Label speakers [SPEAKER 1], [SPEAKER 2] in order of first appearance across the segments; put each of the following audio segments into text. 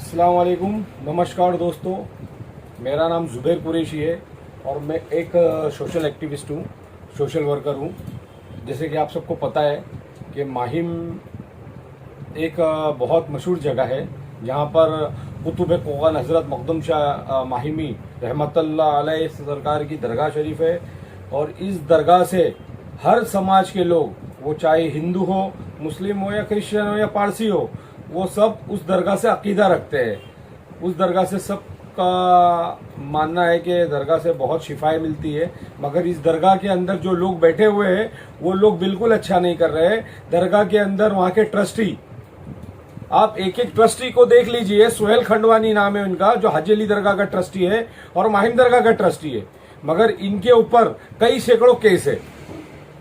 [SPEAKER 1] अस्सलाम वालेकुम, नमस्कार दोस्तों। मेरा नाम ज़ुबैर कुरैशी है और मैं एक सोशल एक्टिविस्ट हूँ, सोशल वर्कर हूँ। जैसे कि आप सबको पता है कि माहिम एक बहुत मशहूर जगह है जहाँ पर कुतुब कोगन हज़रत मखदूम शाह माहिमी रहमतुल्लाह अलैह सरकार की दरगाह शरीफ है। और इस दरगाह से हर समाज के लोग, वो चाहे हिंदू हो, मुस्लिम हो या क्रिश्चियन हो या पारसी हो, वो सब उस दरगाह से अकीदा रखते हैं। उस दरगाह से सबका मानना है कि दरगाह से बहुत शिफाएं मिलती है। मगर इस दरगाह के अंदर जो लोग बैठे हुए हैं वो लोग बिल्कुल अच्छा नहीं कर रहे हैं। दरगाह के अंदर वहाँ के ट्रस्टी, आप एक एक ट्रस्टी को देख लीजिए। सुहेल खंडवानी नाम है उनका, जो हाजी अली दरगाह का ट्रस्टी है और माहिम दरगाह का ट्रस्टी है। मगर इनके ऊपर कई सैकड़ों केस है,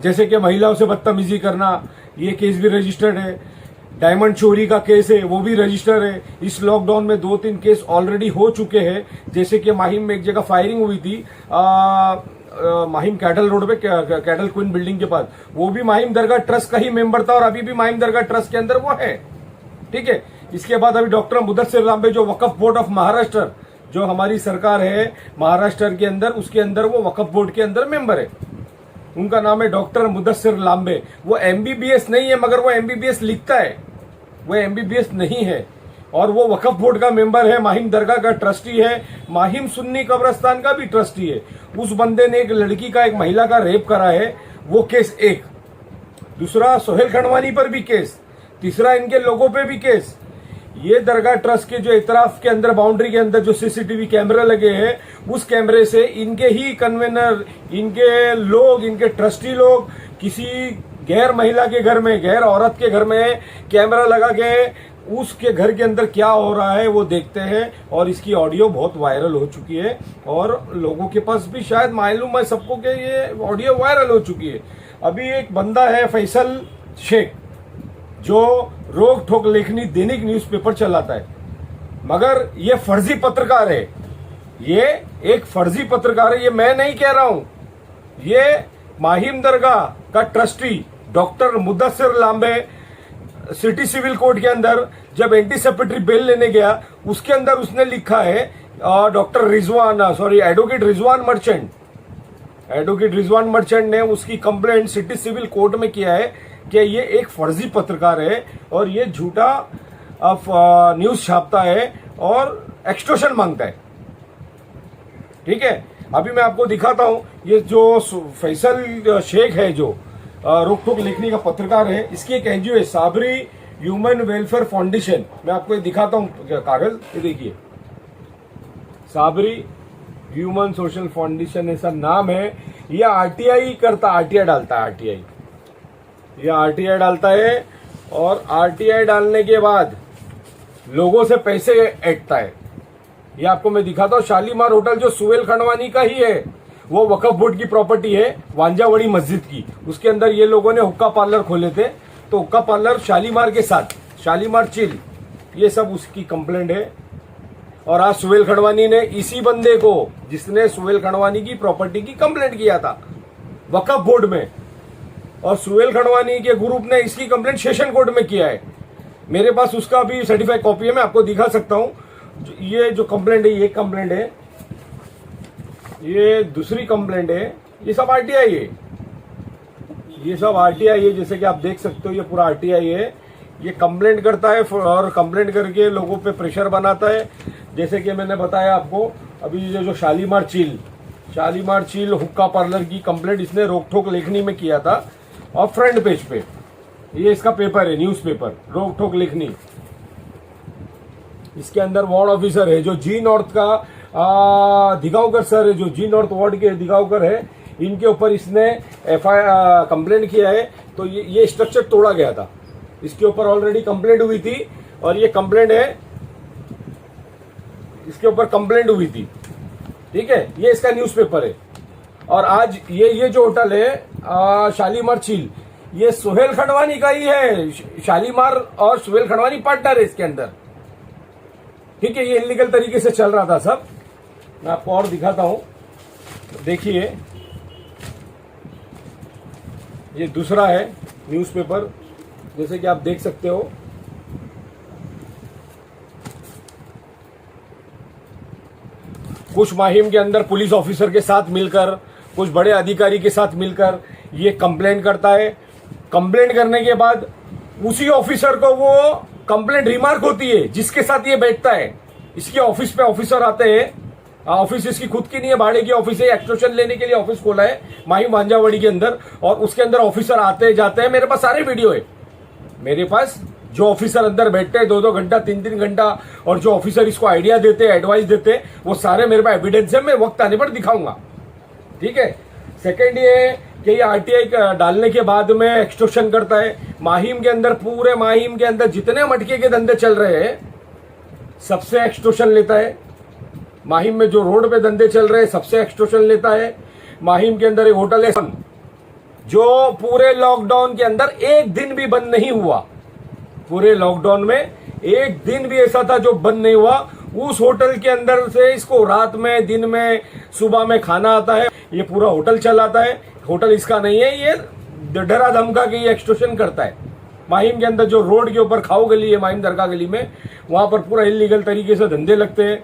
[SPEAKER 1] जैसे कि महिलाओं से बदतमीजी करना, ये केस भी रजिस्टर्ड है। डायमंड चोरी का केस है, वो भी रजिस्टर है। इस लॉकडाउन में 2-3 केस ऑलरेडी हो चुके हैं। जैसे कि माहिम में एक जगह फायरिंग हुई थी, माहिम कैटल रोड पे, कैटल क्वीन बिल्डिंग के पास। वो भी माहिम दरगाह ट्रस्ट का ही मेंबर था और अभी भी माहिम दरगाह ट्रस्ट के अंदर वो है। ठीक है। इसके बाद अभी डॉक्टर मुदस्सिर लांबे, जो वक्फ बोर्ड ऑफ महाराष्ट्र, जो हमारी सरकार है महाराष्ट्र के अंदर, उसके अंदर वो वक्फ बोर्ड के अंदर मेंबर है। उनका नाम है डॉक्टर मुदस्सिर लांबे। वो एमबीबीएस नहीं है, मगर वो एमबीबीएस लिखता है, वो एमबीबीएस नहीं है। और वो वक्फ बोर्ड का मेंबर है, माहिम दरगाह का ट्रस्टी है, माहिम सुन्नी कब्रस्तान का भी ट्रस्टी है। उस बंदे ने एक लड़की का, एक महिला का रेप करा है, वो केस एक। दूसरा, सुहेल खंडवानी पर भी केस। तीसरा, इनके लोगों पे भी केस। ये दरगाह ट्रस्ट के जो इतराफ के अंदर, बाउंड्री के अंदर जो सीसीटीवी कैमरे लगे हैं, उस कैमरे से इनके ही कन्वेनर, इनके लोग, इनके ट्रस्टी लोग किसी गैर महिला के घर में, गैर औरत के घर में कैमरा लगा के उसके घर के अंदर क्या हो रहा है वो देखते हैं। और इसकी ऑडियो बहुत वायरल हो चुकी है और लोगों के पास भी शायद मालूम है सबको कि ये ऑडियो वायरल हो चुकी है। अभी एक बंदा है फैसल शेख, जो रोक ठोक लेखनी दैनिक न्यूज़पेपर चलाता है, मगर ये फर्जी पत्रकार है। ये एक फर्जी पत्रकार है, ये मैं नहीं कह रहा हूं। ये माहिम दरगाह का ट्रस्टी डॉक्टर मुदस्सिर लांबे सिटी सिविल कोर्ट के अंदर जब एंटीसिपेटरी बेल लेने गया, उसके अंदर उसने लिखा है, doctor Rizwan, sorry, advocate Rizwan merchant ने उसकी कंप्लेंट सिटी सिविल कोर्ट में किया है कि ये एक फर्जी पत्रकार है और ये झूठा न्यूज छापता है और एक्सटॉर्शन मांगता है। ठीक है। अभी मैं आपको दिखाता हूं, ये जो फैसल शेख है, जो रोक टोक लिखने का पत्रकार है, इसकी एक एनजीओ है, साबरी ह्यूमन वेलफेयर फाउंडेशन। मैं आपको ये दिखाता हूं कागज, ये देखिए, साबरी ह्यूमन सोशल फाउंडेशन ऐसा नाम है। ये आरटीआई करता, आरटीआई डालता है, आरटीआई, ये आरटीआई डालता है और आरटीआई डालने के बाद लोगों से पैसे ऐंठता है। ये आपको मैं दिखाता हूँ। शालीमार होटल जो सुहेल खंडवानी का ही है, वो वक्फ बोर्ड की प्रॉपर्टी है, वांजावड़ी मस्जिद की। उसके अंदर ये लोगों ने हुक्का पार्लर खोले थे, तो हुक्का पार्लर शालीमार के साथ, शालीमार चिल, ये सब उसकी कंप्लेंट है। और आज सुहेल खंडवानी ने इसी बंदे को, जिसने सुहेल खंडवानी की प्रॉपर्टी की कंप्लेंट किया था वक्फ बोर्ड में, और सुहेल खंडवानी के ग्रुप ने इसकी कंप्लेंट सेशन कोर्ट में किया है। मेरे पास उसका भी सर्टिफाइड कॉपी है, मैं आपको दिखा सकता हूं। ये जो कंप्लेंट है, ये कंप्लेंट है, ये दूसरी कंप्लेंट है, ये सब आरटीआई है, ये सब आरटीआई है। जैसे कि आप देख सकते हो, ये पूरा आरटीआई है। ये कंप्लेंट करता है और कंप्लेंट करके लोगों पे प्रेशर बनाता है। जैसे कि मैंने बताया आपको, अभी ये जो शालीमार चिल हुक्का पार्लर की कंप्लेंट इसने रोक ठोक लेखनी में किया था, और फ्रंट पेज पे ये इसका पेपर है, न्यूज़पेपर रोक ठोक लेखनी। इसके अंदर वार्ड ऑफिसर है जो जी नॉर्थ का दिगावकर सर है, जो जी नॉर्थ वार्ड के दिगावकर है, इनके ऊपर इसने कंप्लेंट किया है। तो ये स्ट्रक्चर तोड़ा गया था, इसके ऊपर ऑलरेडी कंप्लेंट हुई थी और ये कंप्लेंट है, इसके ऊपर कंप्लेंट हुई थी। ठीक है। ये इसका न्यूज़पेपर है। और आज ये जो होटल है शालीमार चिल, ये सुहेल खंडवानी का ही है। शालीमार और सुहेल खंडवानी पार्टनर है इसके अंदर। ठीक है। ये इलीगल तरीके से चल रहा था सब। मैं आपको और दिखाता हूं, देखिए, ये दूसरा है न्यूज़पेपर, जैसे कि आप देख सकते हो। कुछ माहिम के अंदर पुलिस ऑफिसर के साथ मिलकर, कुछ बड़े अधिकारी के साथ मिलकर ये कंप्लेंट करता है। कंप्लेंट करने के बाद उसी ऑफिसर को वो कंप्लेंट रिमार्क होती है जिसके साथ ये बैठता है। इसके ऑफिस पे ऑफिसर आते हैं, ऑफिस इसकी खुद की नहीं है, भाड़े की ऑफिस है, एक्सटॉर्शन लेने के लिए ऑफिस खोला है माहिम वांजावड़ी के अंदर, और उसके अंदर ऑफिसर आते जाते हैं। मेरे पास सारे वीडियो है, मेरे पास जो ऑफिसर अंदर बैठते हैं 2-2 घंटा 3-3 घंटा, और जो ऑफिसर इसको आइडिया देते हैं, एडवाइस देते हैं, वो सारे मेरे पास एविडेंस है, मैं वक्त आने पर दिखाऊंगा। ठीक है। सेकेंड ये कि ये आरटीआई डालने के बाद में एक्सटॉर्शन करता है माहिम के अंदर, पूरे माहिम के अंदर जितने मटके के धंधे चल रहे हैं सबसे एक्सटॉर्शन लेता है। माहिम में जो रोड पे धंधे चल रहे हैं सबसे एक्सटॉर्शन लेता है। माहिम के अंदर एक होटल है जो पूरे लॉकडाउन के अंदर एक दिन भी बंद नहीं हुआ, पूरे लॉकडाउन में एक दिन भी ऐसा था जो बंद नहीं हुआ। उस होटल के अंदर से इसको रात में, दिन में, सुबह में खाना आता है, ये पूरा होटल चलाता है। होटल इसका नहीं है, ये डरा धमका के ये एक्सटॉर्शन करता है। माहिम के अंदर जो रोड के ऊपर खाओ गली है, माहिम दरगाह गली में, वहां पर पूरा इलीगल तरीके से धंधे लगते हैं।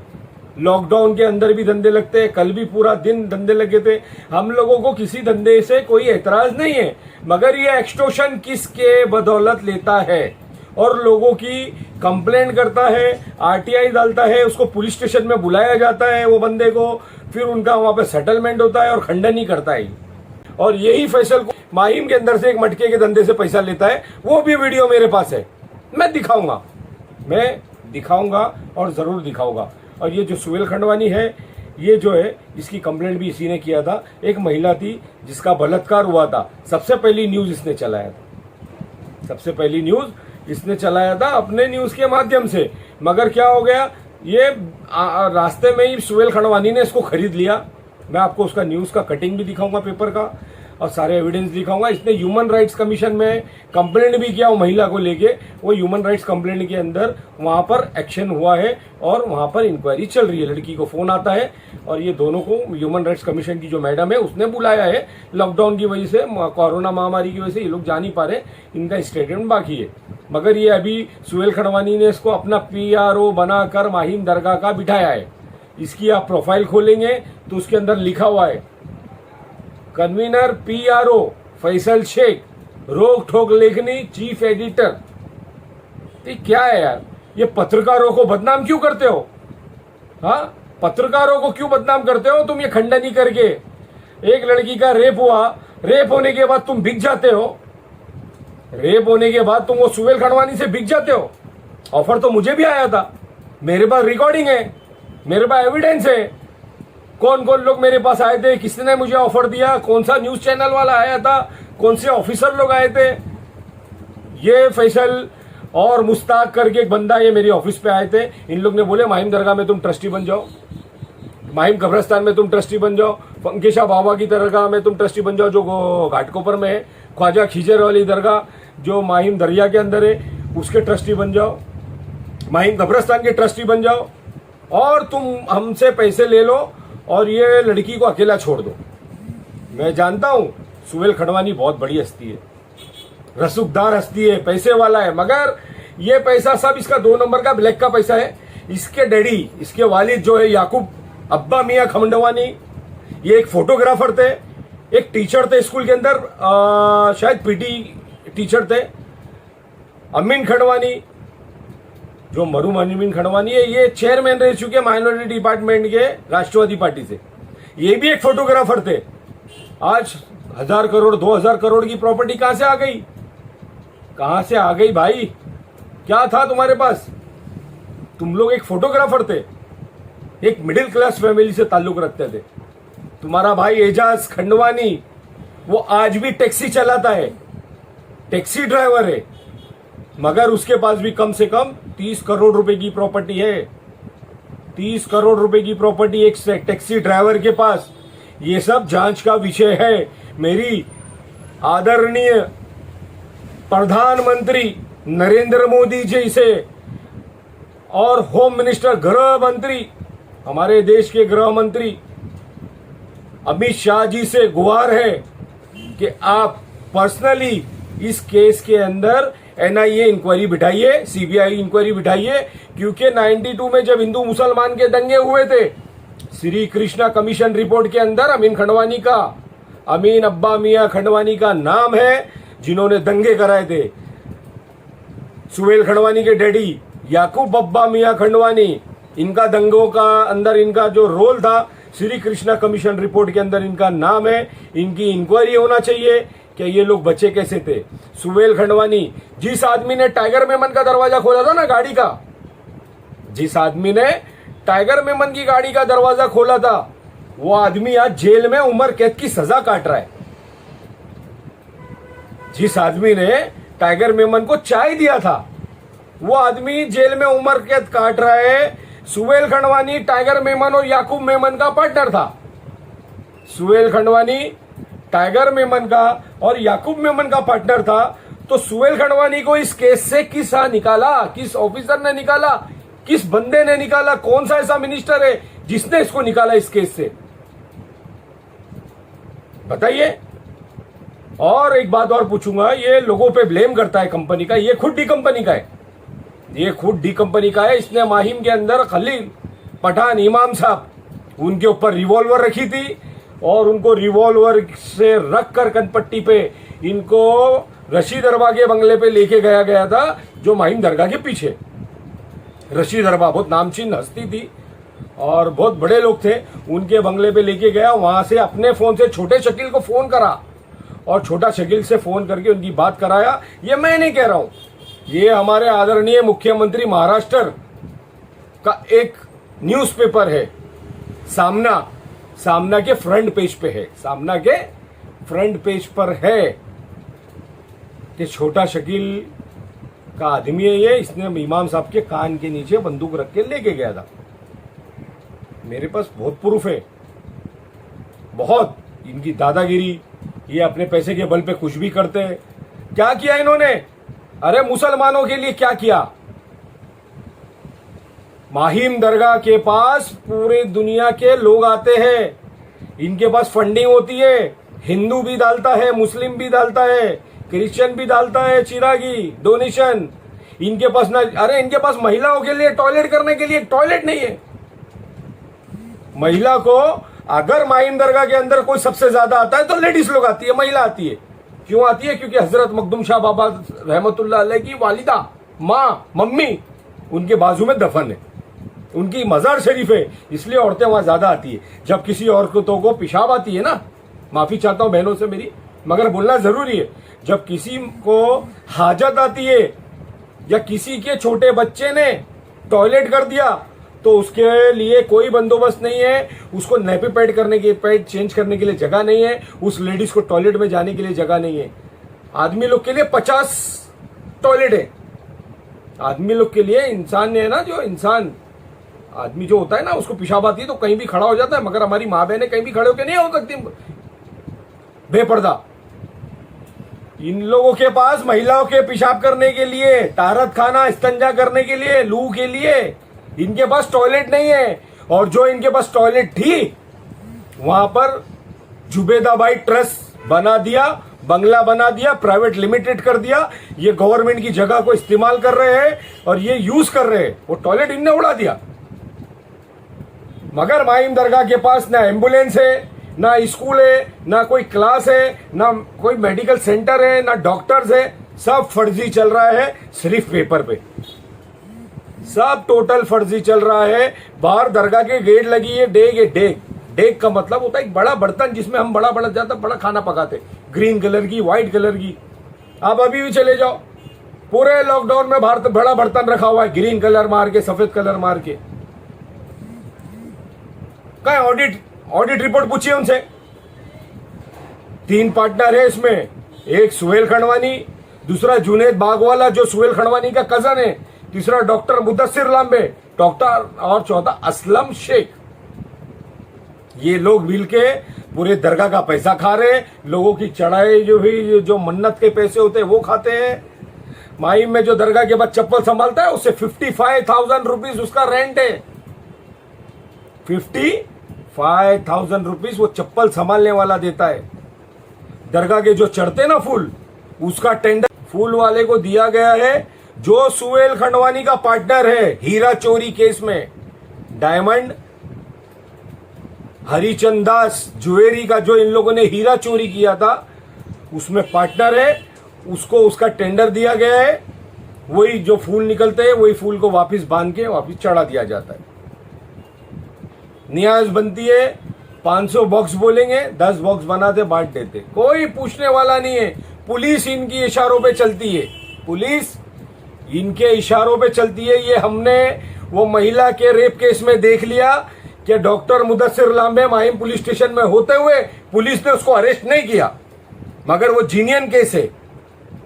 [SPEAKER 1] लॉकडाउन के अंदर भी धंधे लगते हैं, कल भी पूरा दिन धंधे लगे थे। हम लोगों को किसी धंधे से कोई एतराज नहीं है, मगर ये एक्सटॉर्शन किसके बदौलत लेता है और लोगों की कंप्लेंट करता है, आरटीआई डालता है, उसको पुलिस स्टेशन में बुलाया जाता है वो बंदे को, फिर उनका वहां पे सेटलमेंट होता है और खंडन ही करता है। और यही फैसल को माहिम के अंदर से एक मटके के धंधे से पैसा लेता है, वो भी वीडियो मेरे पास है, मैं दिखाऊंगा और जरूर दिखाऊंगा। और ये जो सुहेल खंडवानी है, ये जो है इसकी कंप्लेंट भी इसी ने किया था। एक महिला थी जिसका बलात्कार हुआ था, सबसे पहली न्यूज इसने चलाया था, सबसे पहली न्यूज इसने चलाया था अपने न्यूज के माध्यम से। मगर क्या हो गया, ये रास्ते में ही सुहेल खंडवानी ने इसको खरीद लिया। मैं आपको उसका न्यूज का कटिंग भी दिखाऊंगा, पेपर का, और सारे एविडेंस दिखाऊंगा। इसने ह्यूमन राइट्स कमीशन में कंप्लेंट भी किया वो महिला को लेके, वो ह्यूमन राइट्स कंप्लेंट के अंदर वहां पर एक्शन हुआ है और वहां पर इंक्वायरी चल रही है। लड़की को फोन आता है और ये दोनों को ह्यूमन राइट्स कमीशन की जो मैडम है उसने बुलाया है। लॉकडाउन की वजह से, कोरोना महामारी की वजह से ये लोग जा नहीं पा रहे, इनका स्टेटमेंट बाकी है। मगर ये अभी सुहेल खंडवानी ने इसको अपना पीआरओ बनाकर माहिम दरगाह का बिठाया है। इसकी आप प्रोफाइल खोलेंगे तो उसके अंदर लिखा हुआ है कन्वीनर पीआरओ फैसल शेख, रोक ठोक लेखनी चीफ एडिटर। ये क्या है यार, ये पत्रकारों को बदनाम क्यों करते हो? हाँ, पत्रकारों को क्यों बदनाम करते हो तुम? ये खंडनी करके एक लड़की का रेप हुआ, रेप होने के बाद तुम बिक जाते हो, रेप होने के बाद तुम वो सुहेल खंडवानी से बिक जाते हो। ऑफर तो मुझे भी आया था, मेरे पास रिकॉर्डिंग है, मेरे पास एविडेंस है, कौन कौन लोग मेरे पास आए थे, किसने मुझे ऑफर दिया, कौन सा न्यूज चैनल वाला आया था, कौन से ऑफिसर लोग आए थे। ये फैसल और मुस्ताक करके एक बंदा ये मेरे ऑफिस पे आए थे। इन लोग ने बोले माहिम दरगाह में तुम ट्रस्टी बन जाओ, माहिम कब्रस्तान में तुम ट्रस्टी बन जाओ, फंकेशा बाबा की दरगाह में तुम ट्रस्टी बन जाओ जो घाटकोपर में है, ख्वाजा खिजर वाली दरगाह जो माहिम दरिया के अंदर है उसके ट्रस्टी बन जाओ, माहिम कब्रस्तान के ट्रस्टी बन जाओ, और तुम हमसे पैसे ले लो और ये लड़की को अकेला छोड़ दो। मैं जानता हूं सुहेल खंडवानी बहुत बड़ी हस्ती है, रसूखदार हस्ती है, पैसे वाला है, मगर ये पैसा सब इसका 2 नंबर का ब्लैक का पैसा है। इसके डैडी, इसके वालिद जो है याकूब अब्बा मियां खंडवानी, ये एक फोटोग्राफर थे, एक टीचर थे स्कूल के अंदर, शायद पीटी टीचर थे। अमीन खंडवानी, जो मरूम अमीन खंडवानी है, ये चेयरमैन रह चुके माइनॉरिटी डिपार्टमेंट के राष्ट्रवादी पार्टी से, ये भी एक फोटोग्राफर थे। आज 1000 करोड़ 2000 करोड़ की प्रॉपर्टी कहां से आ गई, कहां से आ गई भाई? क्या था तुम्हारे पास? तुम लोग एक फोटोग्राफर थे, एक मिडिल क्लास फैमिली से ताल्लुक रखते थे। तुम्हारा भाई एजाज खंडवानी वो आज भी टैक्सी चलाता है, टैक्सी ड्राइवर है, मगर उसके पास भी कम से कम 30 करोड़ रुपए की प्रॉपर्टी है। 30 करोड़ रुपए की प्रॉपर्टी एक टैक्सी ड्राइवर के पास। ये सब जांच का विषय है। मेरी आदरणीय प्रधानमंत्री नरेंद्र मोदी जी से और होम मिनिस्टर, गृह मंत्री, हमारे देश के गृह मंत्री अमित शाह जी से गुहार है कि आप पर्सनली इस केस के अंदर एनआईए इंक्वायरी बिठाइए, सीबीआई इंक्वायरी बिठाइए, क्योंकि 92 में जब हिंदू मुसलमान के दंगे हुए थे श्री कृष्णा कमीशन रिपोर्ट के अंदर अमीन अब्बा मियां खंडवानी का नाम है, जिन्होंने दंगे कराए थे। सुहेल खंडवानी के डैडी याकूब अब्बा मियां खंडवानी, इनका दंगों का अंदर इनका जो रोल था, श्री कृष्णा कमीशन रिपोर्ट के अंदर इनका नाम है। इनकी इंक्वायरी होना चाहिए कि ये लोग बचे कैसे थे। सुहेल खंडवानी, जिस आदमी ने टाइगर मेमन का दरवाजा खोला था ना गाड़ी का, जिस आदमी ने टाइगर मेमन की गाड़ी का दरवाजा खोला था, वो आदमी आज जेल में उम्र कैद की सजा काट रहा है। जिस आदमी ने टाइगर मेमन को चाय दिया था, वो आदमी जेल में उम्र कैद काट रहा है। सुहेल खंडवानी टाइगर मेमन और याकूब मेमन का पार्टनर था। सुहेल खंडवानी टाइगर मेमन का और याकूब मेमन का पार्टनर था। तो सुहेल खंडवानी को इस केस से किस निकाला, किस ऑफिसर ने निकाला, किस बंदे ने निकाला, कौन सा ऐसा मिनिस्टर है जिसने इसको निकाला इस केस से, बताइए। और एक बात और पूछूंगा, ये लोगों पे ब्लेम करता है कंपनी का, ये खुद डी कंपनी का है, ये खुद डी कंपनी का है। इसने माहिम के अंदर खलील पठान इमाम साहब, उनके ऊपर रिवॉल्वर रखी थी और उनको रिवॉल्वर से रख कर कनपट्टी पे इनको रशीद अरबा के बंगले पे लेके गया था, जो माहिम दरगाह के पीछे। रशीद अरबा बहुत नामचीन हस्ती थी और बहुत बड़े लोग थे, उनके बंगले पे लेके गया। वहां से अपने फोन से छोटे शकील को फोन करा और छोटा शकील से फोन करके उनकी बात कराया। ये मैं नहीं कह रहा हूं, ये हमारे आदरणीय मुख्यमंत्री महाराष्ट्र का एक न्यूज़पेपर है, सामना के फ्रंट पेज पे है, सामना के फ्रंट पेज पर है कि छोटा शकील का आदमी है ये, इसने इमाम साहब के कान के नीचे बंदूक रख के लेके गया था। मेरे पास बहुत प्रूफ है, बहुत। इनकी दादागिरी, ये अपने पैसे के बल पे कुछ भी करते हैं। क्या किया इन्होंने? अरे मुसलमानों के लिए क्या किया? माहिम दरगाह के पास पूरे दुनिया के लोग आते हैं, इनके पास फंडिंग होती है, हिंदू भी डालता है, मुस्लिम भी डालता है, क्रिश्चियन भी डालता है, चिरागी डोनेशन। इनके पास इनके पास महिलाओं के लिए टॉयलेट करने के लिए टॉयलेट नहीं है। महिला को अगर माहिम दरगाह के अंदर कोई सबसे ज्यादा आता है तो लेडीज लोग आती है, महिला आती है। क्यों आती है? क्योंकि हजरत मखदूम शाह बाबा रहमतुल्लाह अलैह की वालिदा, माँ, मम्मी, उनके बाजू में दफन है, उनकी मजार शरीफ है, इसलिए औरतें वहां ज्यादा आती है। जब किसी औरतों को पेशाब आती है ना, माफी चाहता हूं बहनों से मेरी, मगर बोलना जरूरी है, जब किसी को हाजत आती है या किसी के छोटे बच्चे ने टॉयलेट कर दिया तो उसके लिए कोई बंदोबस्त नहीं है, उसको नैपी पैड चेंज करने के लिए जगह नहीं है, उस लेडीज को टॉयलेट में जाने के लिए जगह नहीं है। आदमी लोग के लिए 50 टॉयलेट है, आदमी लोग के लिए। इंसान है ना, जो इंसान आदमी जो होता है ना, उसको पेशाब आती है तो कहीं भी खड़ा हो जाता है, मगर हमारी माँ बहनें कहीं भी खड़े होकर नहीं हो सकती बेपर्दा। इन लोगों के पास महिलाओं के पेशाब करने के लिए, तारत खाना, इस्तंजा करने के लिए, लू के लिए इनके पास टॉयलेट नहीं है। और जो इनके पास टॉयलेट थी, वहां पर जुबेदाबाई ट्रस्ट बना दिया, बंगला बना दिया, प्राइवेट लिमिटेड कर दिया। ये गवर्नमेंट की जगह को इस्तेमाल कर रहे हैं और ये यूज कर रहे हैं। वो टॉयलेट इनने उड़ा दिया। मगर माहिम दरगाह के पास ना एम्बुलेंस है, ना स्कूल है, ना कोई क्लास है, ना कोई मेडिकल सेंटर है, ना डॉक्टर्स है। सब फर्जी चल रहा है, सिर्फ पेपर पे। सब टोटल फर्जी चल रहा है। बाहर दरगाह के गेट लगी है डेग है, डेग। डेग का मतलब होता है एक बड़ा बर्तन जिसमें हम बड़ा खाना पकाते, ग्रीन कलर की, व्हाइट कलर की। आप अभी भी चले जाओ, पूरे लॉकडाउन में बाहर बड़ा बर्तन रखा हुआ है, ग्रीन कलर मार के, सफेद कलर मार के। क्या ऑडिट रिपोर्ट पूछिए उनसे। 3 पार्टनर है इसमें, एक सुहेल खंडवानी, दूसरा जुनेद बागवाला जो सुहेल खंडवानी का कजन है, तीसरा डॉक्टर मुदस्सिर लांबे, और चौथा असलम शेख। ये लोग मिलके पूरे दरगाह का पैसा खा रहे हैं। लोगों की चढ़ाई जो मन्नत के पैसे होते हैं वो खाते हैं। माहिम में जो दरगाह के बाद चप्पल संभालता है उससे 55,000 रुपीज उसका रेंट है। 55,000 रुपीज वो चप्पल संभालने वाला देता है। दरगाह के जो चढ़ते ना फूल, उसका टेंडर फूल वाले को दिया गया है, जो सुहेल खंडवानी का पार्टनर है हीरा चोरी केस में। डायमंड हरिचंद दास ज्वेलरी का जो इन लोगों ने हीरा चोरी किया था उसमें पार्टनर है, उसको उसका टेंडर दिया गया है, वही जो फूल निकलते हैं वही फूल को वापस बांध के वापस चढ़ा दिया जाता है। नियाज बनती है, 500 बॉक्स बोलेंगे, 10 बॉक्स बनाते बांट देते, कोई पूछने वाला नहीं है। पुलिस इनकी इशारों पे चलती है, पुलिस इनके इशारों पे चलती है। ये हमने वो महिला के रेप केस में देख लिया कि डॉक्टर मुदस्सिर लांबे माहिम पुलिस स्टेशन में होते हुए पुलिस ने उसको अरेस्ट नहीं किया, मगर वो जीनियन केस है।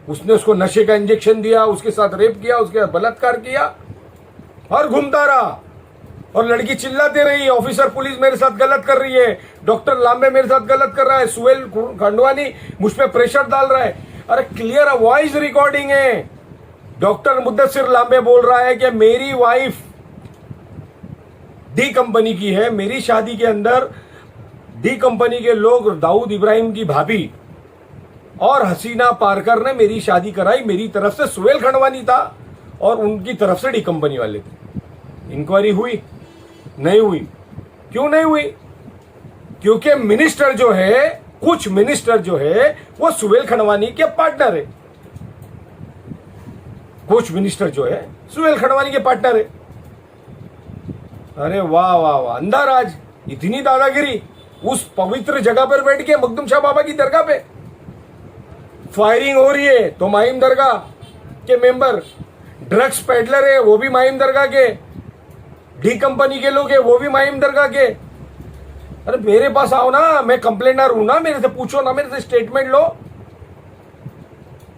[SPEAKER 1] उसने उसको नशे का इंजेक्शन दिया, उसके साथ रेप किया, उसके साथ बलात्कार किया और घूमता रहा। और लड़की चिल्लाती रही, ऑफिसर पुलिस मेरे साथ गलत कर रही है, डॉक्टर लांबे मेरे साथ गलत कर रहा है, सुहेल खंडवानी मुझ पे प्रेशर डाल रहा है। अरे क्लियर वॉइस रिकॉर्डिंग है। डॉक्टर मुदस्सिर लांबे बोल रहा है कि मेरी वाइफ डी कंपनी की है, मेरी शादी के अंदर डी कंपनी के लोग, दाऊद इब्राहिम की भाभी और हसीना पारकर ने मेरी शादी कराई। मेरी तरफ से सुहेल खंडवानी था और उनकी तरफ से डी कंपनी वाले थे। इंक्वायरी हुई? नहीं हुई। क्यों नहीं हुई? क्योंकि मिनिस्टर जो है, कुछ मिनिस्टर जो है वो सुहेल खंडवानी के पार्टनर है। कुछ मिनिस्टर जो है सुहेल खंडवानी के पार्टनर है। अरे वाह वाह वाह, अंधाराज, इतनी दादागिरी। उस पवित्र जगह पर बैठ के मखदूम शाह बाबा की दरगाह पे फायरिंग हो रही है तो माहिम दरगाह के मेंबर, ड्रग्स पेडलर है वो भी माहिम दरगाह के, डी कंपनी के लोग है वो भी माहिम दरगाह के। अरे मेरे पास आओ ना, मैं कंप्लेनर हूं ना, मेरे से पूछो ना, मेरे से स्टेटमेंट लो,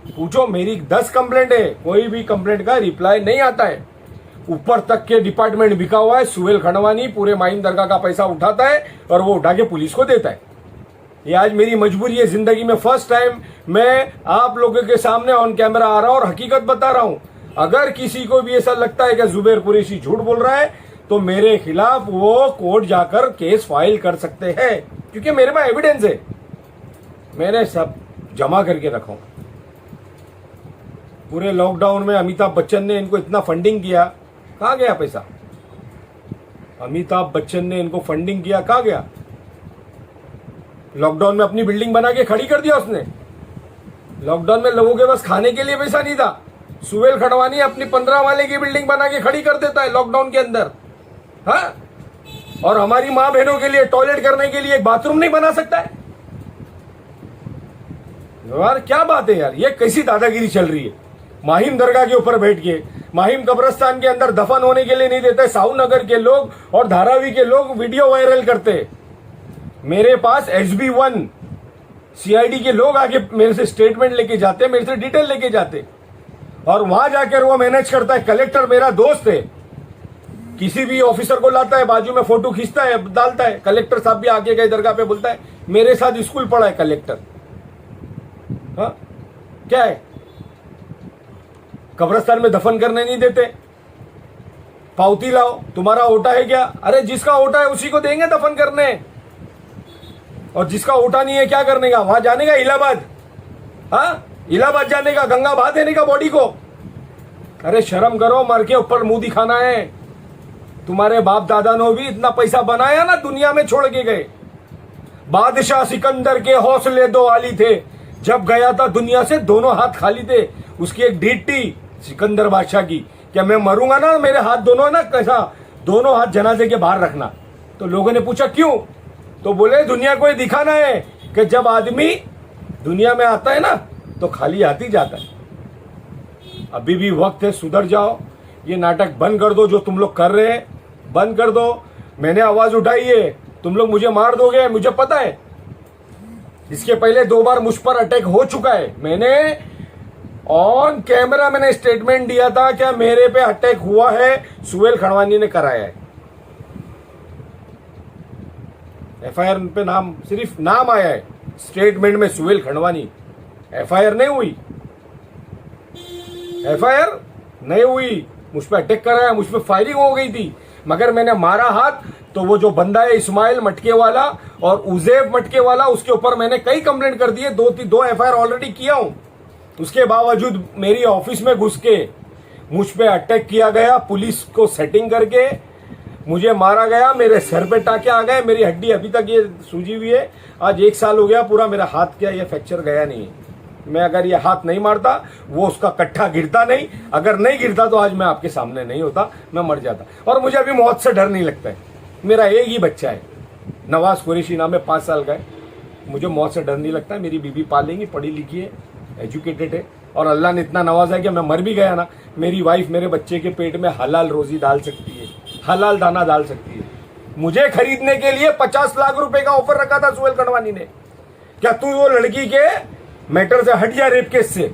[SPEAKER 1] पूछो। मेरी 10 कंप्लेंट है, कोई भी कंप्लेंट का रिप्लाई नहीं आता है। ऊपर तक के डिपार्टमेंट बिका हुआ है। सुहेल खंडवानी पूरे माहिम दरगाह का पैसा उठाता है और वो उठा के पुलिस को देता है। ये आज मेरी मजबूरी है, जिंदगी में फर्स्ट टाइम मैं आप लोगों के सामने ऑन कैमरा आ रहा हूं और हकीकत बता रहा हूं। अगर किसी को भी ऐसा लगता है कि जुबैर कुरैशी झूठ बोल रहा है तो मेरे खिलाफ वो कोर्ट जाकर केस फाइल कर सकते हैं, क्योंकि मेरे पास एविडेंस है, मैंने सब जमा करके रखा हूं। पूरे लॉकडाउन में अमिताभ बच्चन ने इनको इतना फंडिंग किया, कहां गया पैसा? अमिताभ बच्चन ने इनको फंडिंग किया, कहां गया? लॉकडाउन में अपनी बिल्डिंग बना के खड़ी कर दिया उसने। लॉकडाउन में लोगों के पास खाने के लिए पैसा नहीं था, सुहेल खंडवानी अपनी 15 वाले की बिल्डिंग बना के खड़ी कर देता है लॉकडाउन के अंदर। हाँ, और हमारी मां बहनों के लिए टॉयलेट करने के लिए एक बाथरूम नहीं बना सकता है यार? क्या बात है यार, ये कैसी दादागिरी चल रही है? माहिम दरगाह के ऊपर बैठ के, माहिम कब्रिस्तान के अंदर दफन होने के लिए नहीं देते। साहूनगर के लोग और धारावी के लोग वीडियो वायरल करते। मेरे पास SB1 CID के लोग आके मेरे से स्टेटमेंट लेके जाते, मेरे से डिटेल लेके जाते, और वहां जाकर वो मैनेज करता है। कलेक्टर मेरा दोस्त है, किसी भी ऑफिसर को लाता है, बाजू में फोटो खींचता है, डालता है। कलेक्टर साहब भी आगे गए दरगाह पे, बोलता है मेरे साथ स्कूल पढ़ा है कलेक्टर। हाँ, क्या है? कब्रिस्तान में दफन करने नहीं देते। पावती लाओ, तुम्हारा ओटा है क्या? अरे जिसका ओटा है उसी को देंगे दफन करने, और जिसका ओटा नहीं है क्या करने का? वहां जाने का इलाहाबाद, हाँ इलाहाबाद जाने का, गंगा बहा देने का बॉडी को। अरे शर्म करो, मर के ऊपर मुंह दिखाना है। तुम्हारे बाप दादा ने भी इतना पैसा बनाया ना, दुनिया में छोड़ के गए। बादशाह सिकंदर के हौसले दो आली थे, जब गया था दुनिया से दोनों हाथ खाली थे। उसकी एक डीट थी सिकंदर बादशाह की, क्या मैं मरूंगा ना मेरे हाथ दोनों ना, कैसा दोनों हाथ जनाजे के बाहर रखना। तो लोगों ने पूछा क्यों? तो बोले दुनिया को ये दिखाना है कि जब आदमी दुनिया में आता है ना तो खाली हाथ ही जाता है। अभी भी वक्त है, सुधर जाओ, ये नाटक बंद कर दो जो तुम लोग कर रहे हैं, बंद कर दो। मैंने आवाज उठाई है, तुम लोग मुझे मार दोगे, मुझे पता है। इसके पहले 2 बार मुझ पर अटैक हो चुका है। मैंने ऑन कैमरा मैंने स्टेटमेंट दिया था क्या मेरे पे अटैक हुआ है, सुहेल खंडवानी ने कराया है। FIR पे नाम, सिर्फ नाम आया है स्टेटमेंट में सुहेल खंडवानी। FIR नहीं हुई, FIR नहीं हुई। मुझ पे अटैक कराया, मुझ पे फायरिंग हो गई थी, मगर मैंने मारा हाथ तो वो जो बंदा है इस्माइल मटके वाला और उजैब मटके वाला, उसके ऊपर मैंने कई कंप्लेंट कर दिए, 2 FIR ऑलरेडी किया हूं। उसके बावजूद मेरी ऑफिस में घुस के मुझ पे अटैक किया गया, पुलिस को सेटिंग करके मुझे मारा गया, मेरे सर पे टाके आ गए, मेरी हड्डी अभी तक ये सूजी हुई है। आज 1 साल हो गया पूरा, मेरा हाथ क्या ये फ्रैक्चर गया नहीं है। मैं अगर ये हाथ नहीं मारता, वो उसका कट्ठा गिरता नहीं, अगर नहीं गिरता तो आज मैं आपके सामने नहीं होता, मैं मर जाता। और मुझे अभी मौत से डर नहीं लगता है। मेरा एक ही बच्चा है, नवाज कुरैशी नाम है, 5 साल का है। मुझे मौत से डर नहीं लगता है। मेरी बीबी पालेंगी, पढ़ी लिखी है, एजुकेटेड है, और अल्लाह ने इतना नवाजा है कि मैं मर भी गया ना, मेरी वाइफ मेरे बच्चे के पेट में हलाल रोजी डाल सकती है, हलाल दाना डाल सकती है। मुझे खरीदने के लिए 50 लाख रुपए का ऑफर रखा था सुहेल खंडवानी ने। क्या तू वो लड़की के मैटर से हट जा, रेप केस से?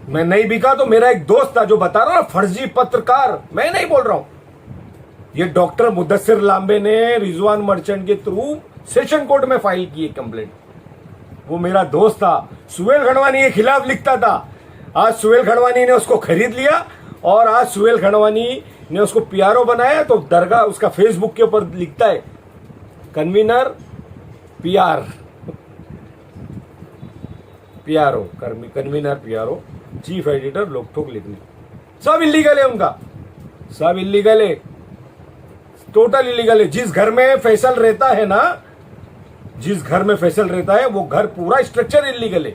[SPEAKER 1] मैं नहीं बिका तो मेरा एक दोस्त था जो बता रहा, फर्जी पत्रकार, मैं नहीं बोल रहा हूं, ये डॉक्टर मुदस्सिर लांबे ने रिजवान मर्चेंट के थ्रू सेशन कोर्ट में फाइल की कंप्लेंट। वो मेरा दोस्त था, सुहेल खंडवानी के खिलाफ लिखता था। आज सुहेल खंडवानी ने उसको खरीद लिया और आज सुहेल खंडवानी ने उसको पीआरओ बनाया। तो दरगाह उसका फेसबुक के ऊपर लिखता है convener PRO, convener PRO, chief editor Lokthok लिखने। सब इलीगल है उनका, सब इलीगल है, टोटल इलीगल है। जिस घर में फैसल रहता है ना, जिस घर में फैसल रहता है वो घर पूरा स्ट्रक्चर इलीगल है,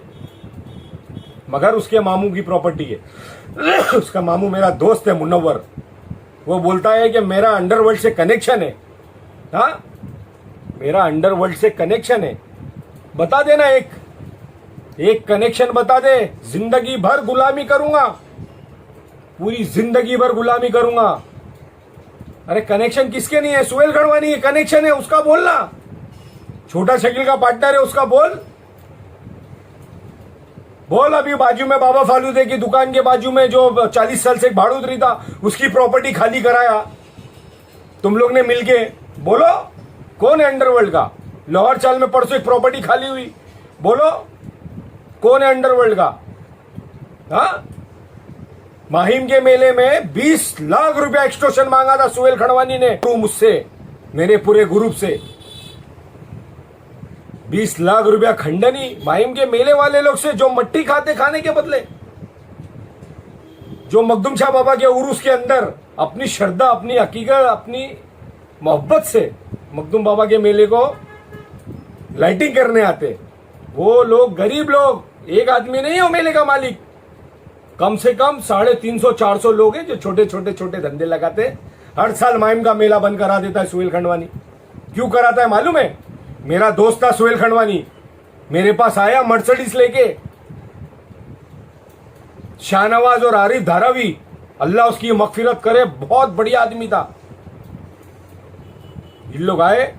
[SPEAKER 1] मगर उसके मामू की प्रॉपर्टी है। उसका मामू मेरा दोस्त है मुनव्वर, वो बोलता है कि मेरा अंडरवर्ल्ड से कनेक्शन है। हाँ, मेरा अंडरवर्ल्ड से कनेक्शन है। बता देना एक कनेक्शन बता दे, जिंदगी भर गुलामी करूंगा, पूरी जिंदगी भर गुलामी करूंगा। अरे कनेक्शन किसके नहीं है? सुहेल खंडवानी है, कनेक्शन है उसका बोलना। छोटा शकील का पार्टनर है उसका बोल। अभी बाजू में बाबा फालूदे की दुकान के बाजू में जो 40 साल से भाड़ूतरी था, उसकी प्रॉपर्टी खाली कराया तुम लोग ने मिलके। बोलो कौन है अंडरवर्ल्ड का? लाहौर चाल में परसों एक प्रॉपर्टी खाली हुई, बोलो कौन है अंडरवर्ल्ड का? हाँ, माहिम के मेले में 20 लाख रुपया एक्सटॉर्शन मांगा था सुहेल खंडवानी ने मुझसे, मेरे पूरे ग्रुप से। 20 लाख रुपया खंडनी माहिम के मेले वाले लोग से, जो मट्टी खाते खाने के बदले, जो मखदूम शाह बाबा के उरूस के अंदर अपनी श्रद्धा, अपनी हकीकत, अपनी मोहब्बत से मखदूम बाबा के मेले को लाइटिंग करने आते, वो लोग गरीब लोग, एक आदमी नहीं हो मेले का मालिक, कम से कम 350-400 लोग हैं जो छोटे छोटे धंधे लगाते। हर साल माहिम का मेला बंद करा देता है सुहेल खंडवानी। क्यों कराता है मालूम है? मेरा दोस्त था सुहेल खंडवानी, मेरे पास आया मर्सिडीज लेके, शाहनवाज और आरिफ धारावी, अल्लाह उसकी मगफिरत करे, बहुत बढ़िया आदमी था। इन लोग आए,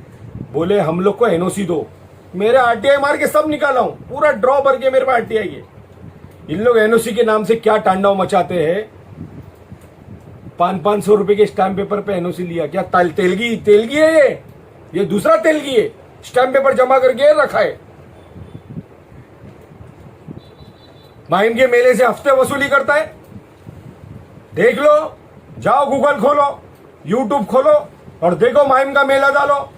[SPEAKER 1] बोले हम लोग को एनओसी दो। मेरे आरटीआई मार के सब निकाला हूं, पूरा ड्रॉ भर के मेरे पास आरटीआई है। इन लोग एनओसी के नाम से क्या तांडव मचाते हैं। 500-500 रुपए के स्टैम्प पेपर पे एनओसी लिया। क्या तेलगी है ये दूसरा तेलगी है, स्टैम्प पेपर जमा करके रखा है। माहिम के मेले से हफ्ते वसूली करता है। देख लो, जाओ गूगल खोलो, यूट्यूब खोलो और देखो, माहिम का मेला डालो,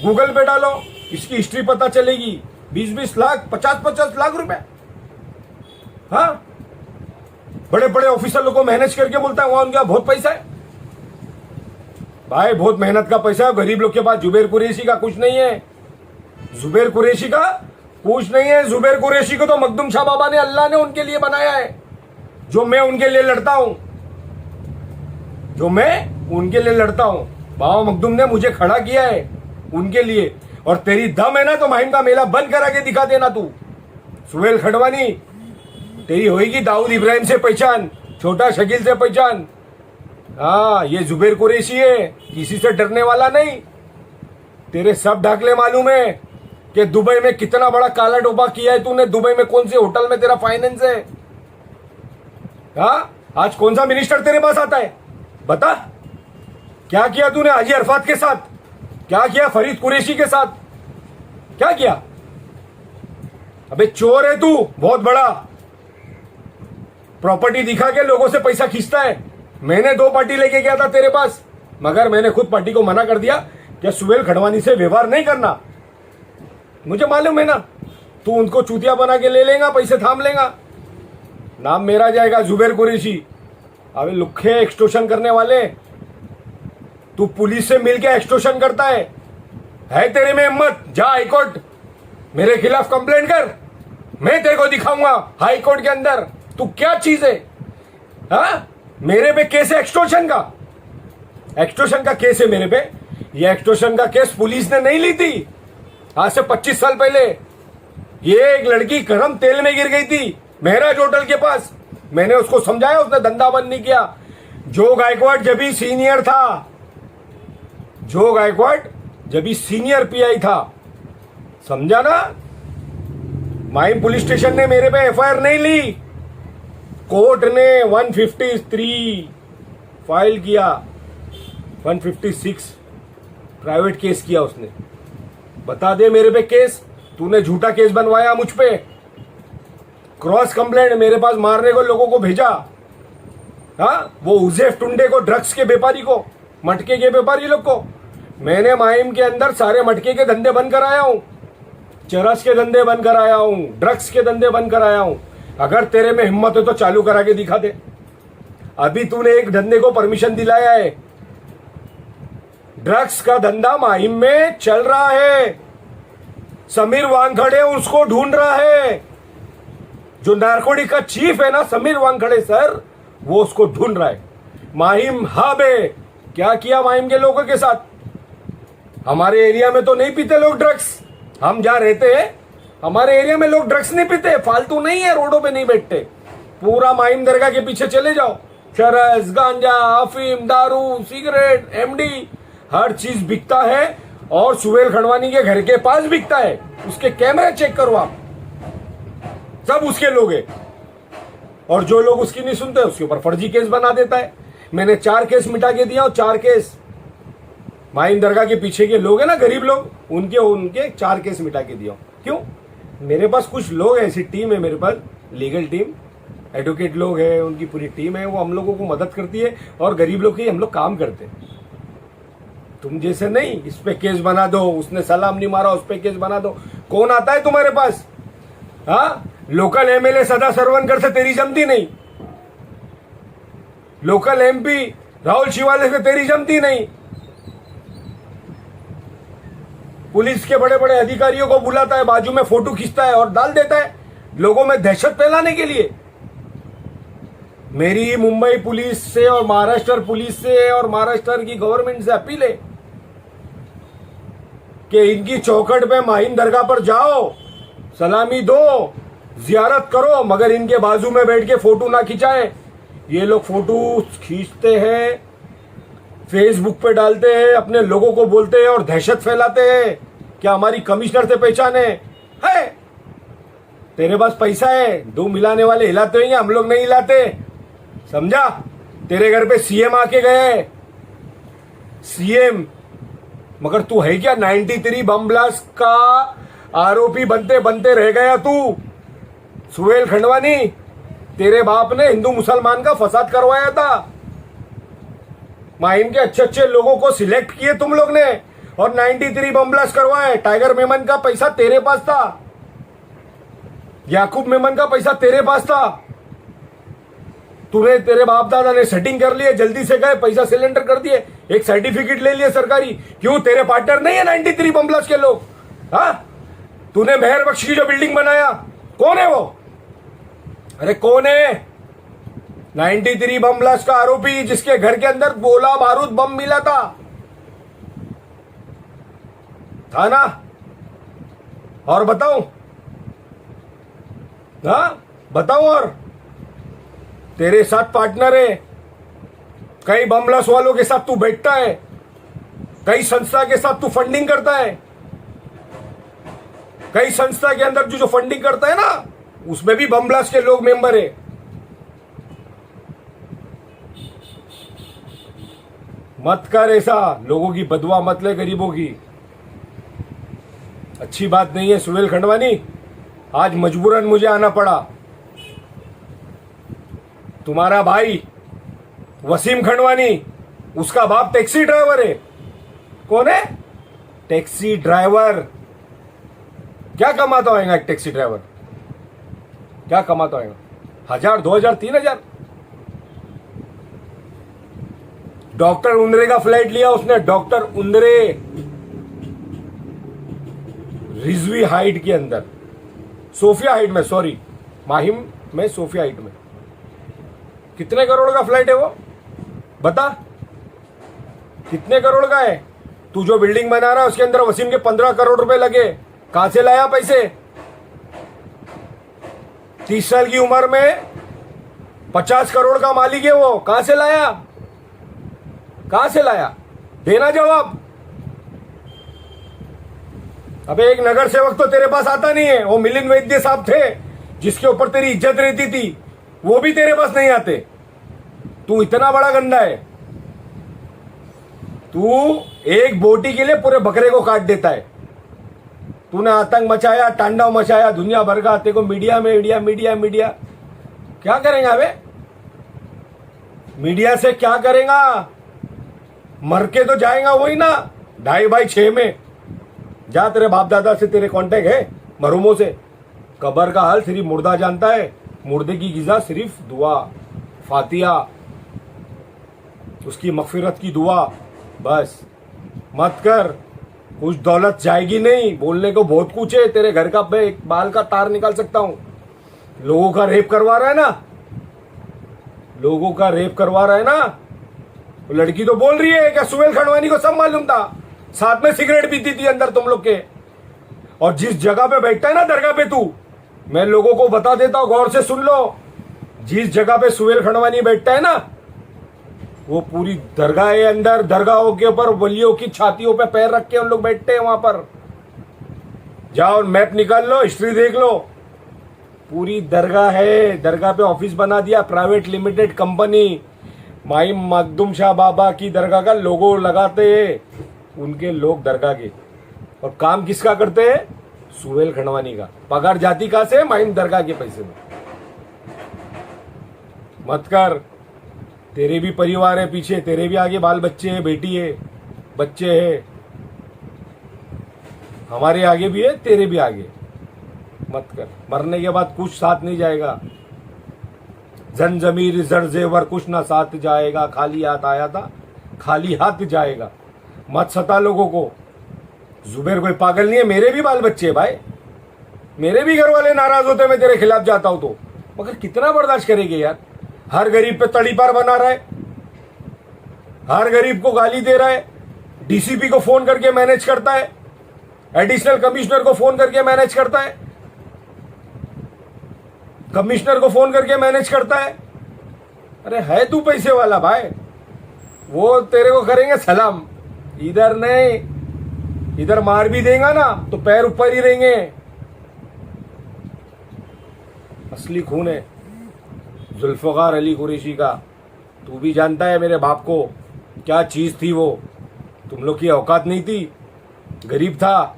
[SPEAKER 1] गूगल पे डालो, इसकी हिस्ट्री पता चलेगी। 20-20 लाख, 50-50 लाख रुपए। हाँ, बड़े बड़े ऑफिसर लोग को मैनेज करके बोलता है वहां उनका बहुत पैसा है। भाई बहुत मेहनत का पैसा है गरीब लोग के पास। जुबैर कुरैशी का कुछ नहीं है, जुबैर कुरैशी का कुछ नहीं है। जुबैर कुरैशी को तो मखदूम शाह बाबा ने, अल्लाह ने उनके लिए बनाया है, जो मैं उनके लिए लड़ता हूं, जो मैं उनके लिए लड़ता हूं। बाबा मखदूम ने मुझे खड़ा किया है उनके लिए। और तेरी दम है ना तो माहिम का मेला बंद करा के दिखा देना तू। सुहेल खंडवानी, तेरी होगी दाऊद इब्राहिम से पहचान, छोटा शकील से पहचान। हाँ, ये जुबैर कुरैशी है, किसी से डरने वाला नहीं। तेरे सब ढाकले मालूम है कि दुबई में कितना बड़ा काला टोपा किया है तूने। दुबई में कौन से होटल में तेरा फाइनेंस है? हाँ, आज कौन सा मिनिस्टर तेरे पास आता है बता? क्या किया तूने हाजी अरफात के साथ? क्या किया फरीद कुरैशी के साथ? क्या किया? अबे चोर है तू बहुत बड़ा, प्रॉपर्टी दिखा के लोगों से पैसा खींचता है। मैंने 2 पार्टी लेके गया था तेरे पास, मगर मैंने खुद पार्टी को मना कर दिया कि सुहेल खंडवानी से व्यवहार नहीं करना। मुझे मालूम है ना, तू उनको चूतिया बना के ले लेगा, पैसे थाम लेगा, नाम मेरा जाएगा जुबैर कुरैशी। अबे लुखे एक्सटोर्शन करने वाले, तू पुलिस से मिलके एक्सटोर्शन करता है तेरे में हिम्मत? जा हाईकोर्ट मेरे खिलाफ कंप्लेंट कर, मैं तेरे को दिखाऊंगा हाईकोर्ट के अंदर तू क्या चीज है। हाँ, मेरे पे केस है एक्सटोर्शन का केस है मेरे पे। ये एक्सटोर्शन का केस पुलिस ने नहीं ली थी आज से 25 साल पहले। ये एक लड़की गरम तेल में गिर गई थी महराज होटल के पास, मैंने उसको समझाया, उसने धंधा बंद नहीं किया। जो गायकवाड़ जब भी सीनियर था, जो गायकवाड़ जब भी सीनियर पीआई था, समझा ना। माहिम पुलिस स्टेशन ने मेरे पे एफआईआर नहीं ली, कोर्ट ने 153 फाइल किया, 156 प्राइवेट केस किया उसने। बता दे मेरे पे केस, तूने झूठा केस बनवाया मुझ पे, क्रॉस कंप्लेंट मेरे पास मारने को लोगों को भेजा। हाँ, वो उजैफ टुंडे को, ड्रग्स के व्यापारी को, मटके के व्यापारी लोग को मैंने माहिम के अंदर सारे मटके के धंधे बंद कराया हूं, चरस के धंधे बंद कराया हूं, ड्रग्स के धंधे बंद कराया हूं। अगर तेरे में हिम्मत है तो चालू करा के दिखा दे। अभी तूने एक धंधे को परमिशन दिलाया है, ड्रग्स का धंधा माहिम में चल रहा है। समीर वानखड़े उसको ढूंढ रहा है, जो नारकोटिक का चीफ है ना समीर वानखड़े सर, वो उसको ढूंढ रहा है। माहिम हब है। क्या किया माहिम के लोगों के साथ? हमारे एरिया में तो नहीं पीते लोग ड्रग्स, हम जहां रहते हैं हमारे एरिया में लोग ड्रग्स नहीं पीते, फालतू नहीं है, रोडों पे नहीं बैठते। पूरा माहिम दरगाह के पीछे चले जाओ, चरस, गांजा, अफीम, दारू, सिगरेट, एमडी, हर चीज बिकता है। और सुहेल खंडवानी के घर के पास बिकता है, उसके कैमरे चेक करो आप, सब उसके लोग हैं। और जो लोग उसकी नहीं सुनते उसके ऊपर फर्जी केस बना देता है। मैंने 4 केस मिटा के दिया, और 4 केस माहिम दरगाह के पीछे के लोग हैं ना, गरीब लोग, उनके 4 केस मिटा के दिया। क्यों? मेरे पास कुछ लोग, ऐसी टीम है मेरे पास, लीगल टीम, एडवोकेट लोग हैं, उनकी पूरी टीम है, वो हम लोगों को मदद करती है और गरीब लोग की हम लोग काम करते हैं। तुम जैसे नहीं, इस पे केस बना दो, उसने सलाम नहीं मारा उस पे केस बना दो। कौन आता है तुम्हारे पास? हाँ, लोकल एमएलए सदा सरवनकर से तेरी जमती नहीं, लोकल एमपी राहुल शिवाले से तेरी जमती नहीं, पुलिस के बड़े बड़े अधिकारियों को बुलाता है, बाजू में फोटो खींचता है और डाल देता है लोगों में दहशत फैलाने के लिए। मेरी मुंबई पुलिस से और महाराष्ट्र पुलिस से और महाराष्ट्र की गवर्नमेंट से अपील है कि इनकी चौखट पे माहिम दरगाह पर जाओ, सलामी दो, जियारत करो, मगर इनके बाजू में बैठ के फोटो ना खिंचाए। ये लोग फोटो खींचते हैं, फेसबुक पे डालते हैं, अपने लोगों को बोलते हैं और दहशत फैलाते हैं। क्या हमारी कमिश्नर से पहचान है? तेरे पास पैसा है, 2 मिलाने वाले हिलाते होंगे, हम लोग नहीं हिलाते, समझा? तेरे घर पे सीएम आके गए, सीएम, मगर तू है क्या? 93 बम ब्लास्ट का आरोपी बनते बनते रह गया तू। सुहेल खंडवानी, तेरे बाप ने हिंदू मुसलमान का फसाद करवाया था, माहिम के अच्छे अच्छे लोगों को सिलेक्ट किए तुम लोग ने और 93 बम ब्लास्ट करवाए। टाइगर मेमन का पैसा तेरे पास था, याकूब मेमन का पैसा तेरे पास था, तूने, तेरे बाप दादा ने सेटिंग कर लिए, जल्दी से गए, पैसा सिलेंडर कर दिए, एक सर्टिफिकेट ले लिए सरकारी। क्यों? तेरे पार्टनर नहीं है 93 बम ब्लास्ट के लोग? हाँ, तूने मेहर बख्श की जो बिल्डिंग बनाया, कौन है वो? अरे कौन है? 93 बम ब्लास्ट का आरोपी, जिसके घर के अंदर गोला बारूद बम मिला था ना? और बताऊं? हाँ बताऊं? और तेरे साथ पार्टनर है, कई बम ब्लास्ट वालों के साथ तू बैठता है, कई संस्था के साथ तू फंडिंग करता है, कई संस्था के अंदर जो फंडिंग करता है ना, उसमें भी बम ब्लास्ट के लोग मेंबर है। मत कर ऐसा, लोगों की बदुआ मत ले, गरीबों की। अच्छी बात नहीं है सुहेल खंडवानी, आज मजबूरन मुझे आना पड़ा। तुम्हारा भाई वसीम खंडवानी, उसका बाप टैक्सी ड्राइवर है। कौन है? Taxi driver. क्या कमाता होगा एक टैक्सी ड्राइवर? क्या कमाता होगा? 1000, 2000, 3000? डॉक्टर उंदरे का फ्लाइट लिया उसने, डॉक्टर उंदरे, रिजवी हाइट के अंदर, सोफिया हाइट में, सॉरी माहिम में, सोफिया हाइट में। कितने करोड़ का फ्लाइट है वो, बता कितने करोड़ का है? तू जो बिल्डिंग बना रहा है उसके अंदर वसीम के 15 करोड़ रुपए लगे, कहां से लाया पैसे? 30 साल की उम्र में 50 करोड़ का मालिक है वो, कहां से लाया? कहां से लाया? देना जवाब। अबे एक नगर सेवक तो तेरे पास आता नहीं है, वो मिलिंद वैद्य साहब थे जिसके ऊपर तेरी इज्जत रहती थी, वो भी तेरे पास नहीं आते। तू इतना बड़ा गंदा है, तू एक बोटी के लिए पूरे बकरे को काट देता है। तूने आतंक मचाया, तांडव मचाया दुनिया भर का, तेरे को मीडिया में मीडिया मीडिया मीडिया क्या करेगा बे? मीडिया से क्या करेगा? मर के तो जाएगा वही ना, 2.5x6 में। जा, तेरे बाप दादा से तेरे कांटेक्ट है मरूमों से, कब्र का हाल सिर्फ मुर्दा जानता है, मुर्दे की गिजा सिर्फ दुआ, फातिया, उसकी मगफिरत की दुआ, बस। मत कर, कुछ दौलत जाएगी नहीं। बोलने को बहुत कुछ है, तेरे घर का मैं एक बाल का तार निकाल सकता हूं। लोगों का रेप करवा रहा है ना, लोगों का रेप करवा रहा है ना। तो लड़की तो बोल रही है क्या सुहेल खंडवानी को सब मालूम था, साथ में सिगरेट पीती थी अंदर तुम लोग के। और जिस जगह पे बैठता है ना दरगाह पे तू, मैं लोगों को बता देता हूं, गौर से सुन लो, जिस जगह पे सुहेल खंडवानी बैठता है ना, वो पूरी दरगाह है अंदर। दरगाहों के ऊपर वलियों की छातियों पे पैर रख के उन लोग बैठते हैं वहां पर। जाओ मैप निकाल लो, हिस्ट्री देख लो, पूरी दरगाह है। दरगाह पे ऑफिस बना दिया, private limited company. Mahim Makhdoom Shah Baba की दरगाह का लोगो लगाते हैं उनके लोग दरगाह के, और काम किसका करते हैं? सुहेल खंडवानी का। पगार जाती कहां से? माइम दरगाह के पैसे में। मत कर, तेरे भी परिवार है पीछे, तेरे भी आगे बाल बच्चे हैं, बेटी है, बच्चे हैं, हमारे आगे भी है, तेरे भी आगे। मत कर, मरने के बाद कुछ साथ नहीं जाएगा। जन जमीर जर जेवर कुछ ना साथ जाएगा, खाली हाथ आया था खाली हाथ जाएगा। मत सता लोगों को। जुबेर कोई पागल नहीं है, मेरे भी बाल बच्चे है भाई, मेरे भी घर वाले नाराज होते मैं तेरे खिलाफ जाता हूं तो, मगर कितना बर्दाश्त करेंगे यार? हर गरीब पे तड़ीपार बना रहा है, हर गरीब को गाली दे रहा है, डीसीपी को फोन करके मैनेज करता है, एडिशनल कमिश्नर को फोन करके मैनेज करता है, कमिश्नर को फोन करके मैनेज करता है। अरे है तू पैसे वाला भाई, वो तेरे को करेंगे सलाम, इधर नहीं, इधर मार भी देगा ना तो पैर ऊपर ही रहेंगे। असली खून है जुल्फकार अली कुरैशी का। तू भी जानता है मेरे बाप को क्या चीज थी वो, तुम लोग की औकात नहीं थी, गरीब था,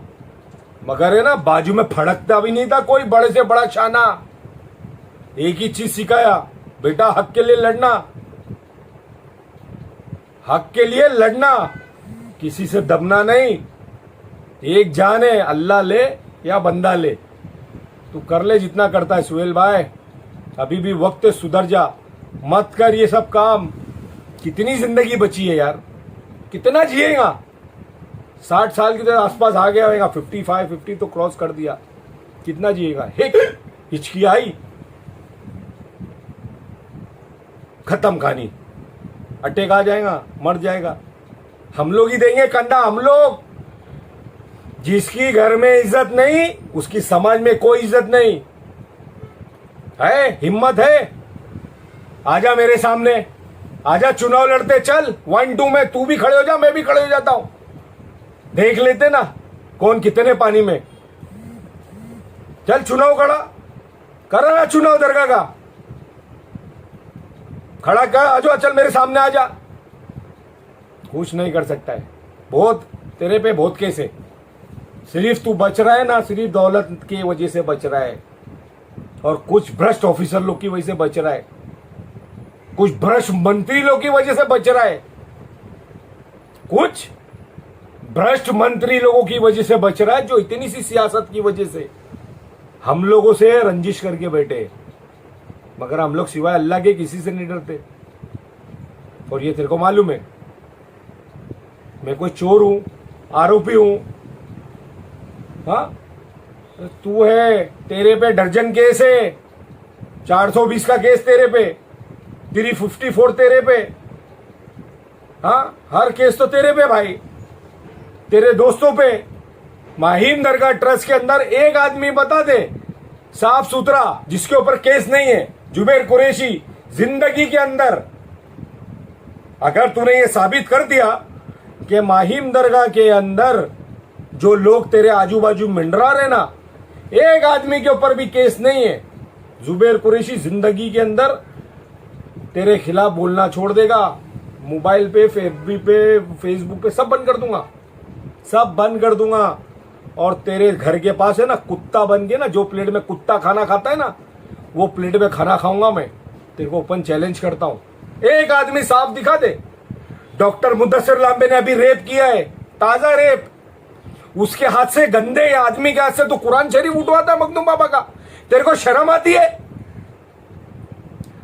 [SPEAKER 1] मगर है ना बाजू में फड़कता भी नहीं था कोई बड़े से बड़ा शाना। एक ही चीज सिखाया, बेटा हक के लिए लड़ना, हक के लिए लड़ना, किसी से दबना नहीं। एक जान है, अल्लाह ले या बंदा ले, तू कर ले जितना करता है सुहेल भाई, अभी भी वक्त है, सुधर जा, मत कर ये सब काम। कितनी जिंदगी बची है यार, कितना जिएगा? 60 साल के आसपास आ गया होगा, 55 50 तो क्रॉस कर दिया, कितना जिएगा? हिचकी आई, खत्म कहानी, अटैक आ जाएगा, मर जाएगा। हम लोग ही देंगे कंधा, हम लोग। जिसकी घर में इज्जत नहीं उसकी समाज में कोई इज्जत नहीं है। हिम्मत है, आजा मेरे सामने, आजा चुनाव लड़ते, चल 1-2 में तू भी खड़े हो जा, मैं भी खड़े हो जाता हूं, देख लेते ना कौन कितने पानी में। चल चुनाव खड़ा करा ना, चुनाव दरगाह का खड़ा कर, आजो चल मेरे सामने आजा। कुछ नहीं कर सकता है, बहुत तेरे पे बहुत केस है। सिर्फ तू बच रहा है ना, सिर्फ दौलत की वजह से बच रहा है, और कुछ भ्रष्ट ऑफिसर लोग की वजह से बच रहा है, कुछ भ्रष्ट मंत्री लोग की वजह से बच रहा है, कुछ भ्रष्ट मंत्री लोगों की वजह से बच रहा है, जो इतनी सी सियासत की वजह से हम लोगों से रंजिश करके बैठे। मगर हम लोग सिवाय अल्लाह के किसी से नहीं डरते, और ये तेरे को मालूम है। मैं कोई चोर हूं, आरोपी हूं? हाँ, तू है, तेरे पे दर्जन केस है, 420 का केस तेरे पे, 354 तेरे पे। हाँ, हर केस तो तेरे पे भाई, तेरे दोस्तों पे। माहिम दरगाह ट्रस्ट के अंदर एक आदमी बता दे साफ सुथरा जिसके ऊपर केस नहीं है, जुबैर कुरैशी, जिंदगी के अंदर। अगर तूने ये साबित कर दिया कि माहिम दरगाह के अंदर जो लोग तेरे आजू बाजू मंडरा रहे ना, एक आदमी के ऊपर भी केस नहीं है, जुबैर कुरैशी जिंदगी के अंदर तेरे खिलाफ बोलना छोड़ देगा। मोबाइल पे, एफबी पे, फेसबुक पे सब बंद कर दूंगा, सब बंद कर दूंगा। और तेरे घर के पास है ना, कुत्ता बन के ना, जो प्लेट में कुत्ता खाना खाता है ना, वो प्लेट में खाना खाऊंगा मैं। तेरे को ओपन चैलेंज करता हूं, एक आदमी साफ दिखा दे। डॉक्टर मुद्दसर लांबे ने अभी रेप किया है, ताजा रेप, उसके हाथ से, गंदे आदमी के हाथ से तो कुरान शरीफ उठवाता है मखदूम बाबा का। तेरे को शर्म आती है?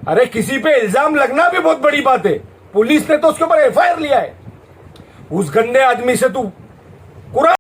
[SPEAKER 1] अरे किसी पे इल्जाम लगना भी बहुत बड़ी बात है, पुलिस ने तो उसके ऊपर एफआईआर लिया है। उस गंदे आदमी से तू कुरान